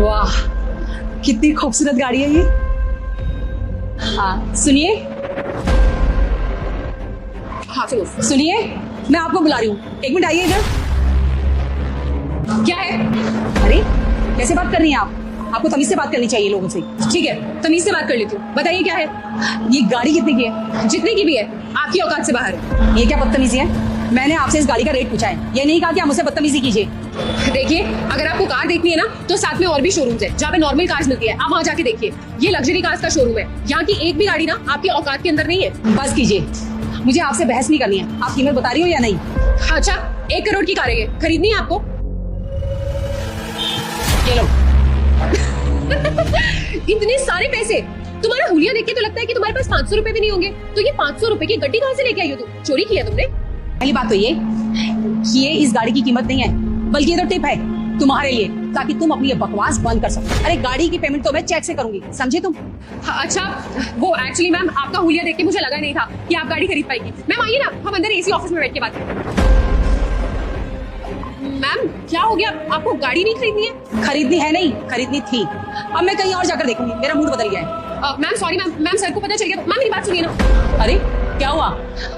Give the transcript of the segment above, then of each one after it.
वाह, कितनी खूबसूरत गाड़ी है ये। हाँ सुनिए, हाँ सुनो। सुनिए, मैं आपको बुला रही हूँ, एक मिनट आइए इधर। क्या है? अरे कैसे बात कर रही हैं आप? आपको तमीज से बात करनी चाहिए लोगों से। ठीक है, तमीज से बात कर लेती हूँ। बताइए क्या है? ये गाड़ी कितने की है? जितने की भी है, आपकी औकात से बाहर है। ये क्या बदतमीजी है? मैंने आपसे इस गाड़ी का रेट पूछा है, ये नहीं कहा कि आप मुझसे बदतमीजी कीजिए। देखिए, अगर आपको कार देखनी है ना, तो साथ में और भी शोरूम्स है जहाँ पे नॉर्मल कार्स मिलती है। आप वहाँ जाके देखिए, ये लग्जरी कार्स का शोरूम है। यहाँ की एक भी गाड़ी ना आपकी औकात के अंदर नहीं है। बस कीजिए, मुझे आपसे बहस नहीं करनी है। आप कीमत बता रही हो या नहीं? अच्छा, 1 करोड़ की कार है ये, खरीदनी है आपको? ये लो। इतने सारे पैसे? तुम्हारा हुलिया देख के तो लगता है कि तुम्हारे पास 500 रुपए भी नहीं होंगे। तो ये 500 रुपए की गड्डी कहाँ से लेके आई हो तुम? चोरी की है तुमने? पहली बात तो ये इस गाड़ी की कीमत नहीं है, बल्कि ये तो टिप है तुम्हारे लिए, ताकि तुम अपनी ये बकवास बंद कर सको। अरे गाड़ी की पेमेंट तो मैं चेक से करूंगी, समझे तुम? हाँ, अच्छा, वो एक्चुअली मैम आपका हुलिया देख के मुझे लगा नहीं था कि आप गाड़ी खरीद पाएगी। मैम आइए ना, हम अंदर एसी ऑफिस में बैठ के बात करें। मैम क्या हो गया, आपको गाड़ी नहीं खरीदनी है? खरीदनी है नहीं, खरीदनी थी। अब मैं कहीं और जाकर देखूंगी, मेरा मूड बदल गया है। मैम सॉरी मैम सर को पता चल गया तो। मैम मेरी बात सुनिए ना। अरे क्या हुआ?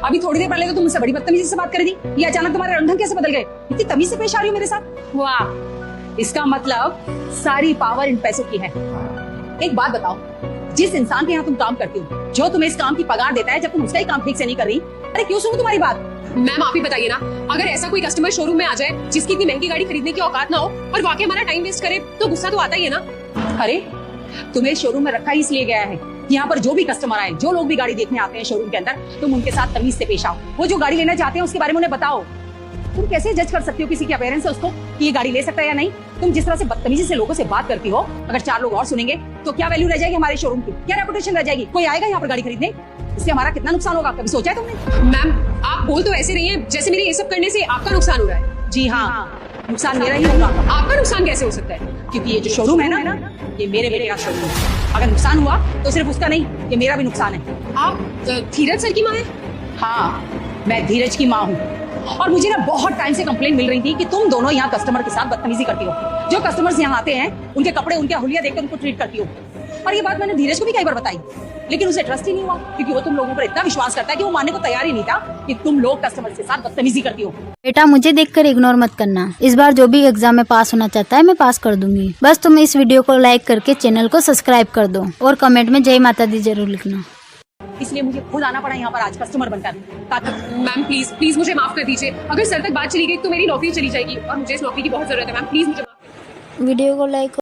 अभी थोड़ी देर पहले तो तुम मुझसे बड़ी बदतमीजी से बात कर रही थी, ये अचानक तुम्हारे रंग ढंग कैसे बदल गए? इतनी तमीज से पेश आ रही हो मेरे साथ? वाह, इसका मतलब सारी पावर इन पैसों की है। एक बात बताओ, जिस इंसान के यहाँ तुम काम करती हो, जो तुम्हें इस काम की पगार देता है, जब तुम उसका ही काम ठीक से नहीं कर रही, अरे क्यों सुनूं तुम्हारी बात? मैम आप ही बताइए ना, अगर ऐसा कोई कस्टमर शोरूम में आ जाए जिसकी इतनी महंगी गाड़ी खरीदने की औकात ना हो और वाकई हमारा टाइम वेस्ट करे, तो गुस्सा तो आता ही है ना। अरे तुम्हें शोरूम में रखा ही इसलिए गया है, यहाँ पर जो भी कस्टमर आए, जो लोग भी गाड़ी देखने आते हैं शोरूम के अंदर, तुम उनके साथ तमीज से पेश आओ। वो जो गाड़ी लेना चाहते हैं उसके बारे में उन्हें बताओ। तुम कैसे जज कर सकती हो किसी के अपीयरेंस से उसको कि ये गाड़ी ले सकता है या नहीं? तुम जिस तरह से बदतमीजी से लोगों से बात करती हो, अगर 4 लोग और सुनेंगे तो क्या वैल्यू रह जाएगी हमारे शोरूम की? क्या रेपुटेशन रह जाएगी? कोई आएगा यहाँ पर गाड़ी खरीदने? इससे हमारा कितना नुकसान होगा, कभी सोचा है तुमने? मैम आप बोल तो ऐसे रही हैं जैसे मेरे ये सब करने से आपका नुकसान हो रहा है। जी हाँ, नुकसान मेरा ही होगा। आपका नुकसान कैसे हो सकता है? क्योंकि ये जो शोरूम है ना, ये मेरे बेटे का शोरूम है। अगर नुकसान हुआ तो सिर्फ उसका नहीं, ये मेरा भी नुकसान है। आप धीरज सर की माँ है? हाँ, मैं धीरज की माँ हूँ। और मुझे ना बहुत टाइम से कंप्लेंट मिल रही थी कि तुम दोनों यहाँ कस्टमर के साथ बदतमीजी करती हो। जो कस्टमर्स यहाँ आते हैं, उनके कपड़े, उनके हुलिया देखकर उनको ट्रीट करती हो। और ये बात मैंने धीरज को भी कई बार बताई, लेकिन उसे ट्रस्ट ही नहीं हुआ, क्योंकि वो तुम लोगों पर इतना विश्वास करता है कि वो मानने को तैयार ही नहीं था कि तुम लोग कस्टमर के साथ बदतमीजी करती हो। बेटा मुझे देखकर इग्नोर मत करना, इस बार जो भी एग्जाम में पास होना चाहता है मैं पास कर दूंगी। बस तुम इस वीडियो को लाइक करके चैनल को सब्सक्राइब कर दो और कमेंट में जय माता दी जरूर लिखना। इसलिए मुझे खुद आना पड़ा यहाँ पर आज कस्टमर बनकर। मैम प्लीज मुझे माफ कर दीजिए। अगर सर तक बात चली गई तो मेरी नौकरी चली जाएगी और मुझे इस नौकरी की बहुत जरूरत है। मैम प्लीज मुझे माफ कर दीजिए। वीडियो को लाइक